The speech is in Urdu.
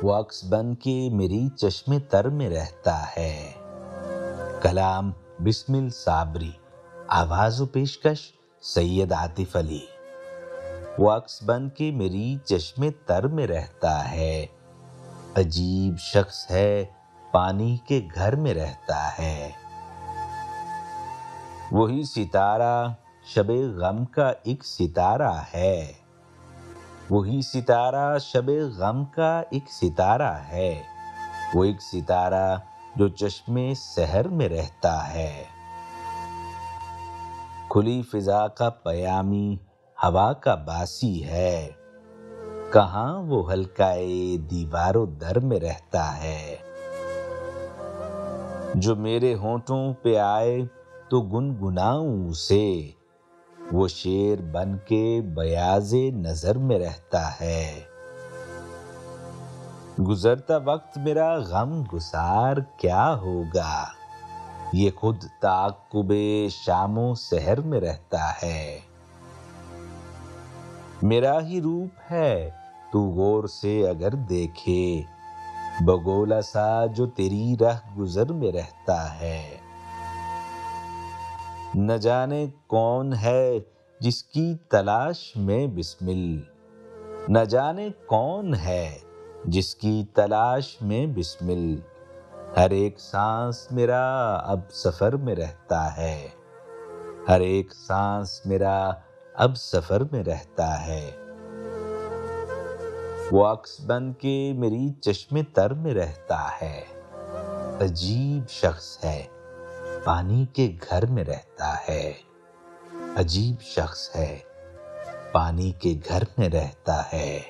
وہ عکس بن کے میری چشم تر میں رہتا ہے۔ کلام بسمل صابری، آواز و پیشکش سید عاطف علی۔ وہ عکس بن کے میری چشم تر میں رہتا ہے، عجیب شخص ہے پانی کے گھر میں رہتا ہے۔ وہی ستارہ شب غم کا ایک ستارہ ہے، وہی ستارہ شب غم کا ایک ستارہ ہے، وہ ایک ستارہ جو چشم سحر میں رہتا ہے۔ کھلی فضا کا پیامی ہوا کا باسی ہے، کہاں وہ حلقۂ دیوار و در میں رہتا ہے۔ جو میرے ہونٹوں پہ آئے تو گنگناؤں اسے، وہ شعر بن کے بیاض نظر میں رہتا ہے۔ گزرتا وقت میرا غم گسار کیا ہوگا، یہ خود تعاقب شام و سحر میں رہتا ہے۔ میرا ہی روپ ہے تو غور سے اگر دیکھے، بگولا سا جو تیری رہ گزر میں رہتا ہے۔ نہ جانے کون ہے جس کی تلاش میں بسمل، نہ جانے کون ہے جس کی تلاش میں بسمل، ہر ایک سانس میرا اب سفر میں رہتا ہے، ہر ایک سانس میرا اب سفر میں رہتا ہے۔ وہ عکس بن کے میری چشم تر میں رہتا ہے، عجیب شخص ہے پانی کے گھر میں رہتا ہے، عجیب شخص ہے پانی کے گھر میں رہتا ہے۔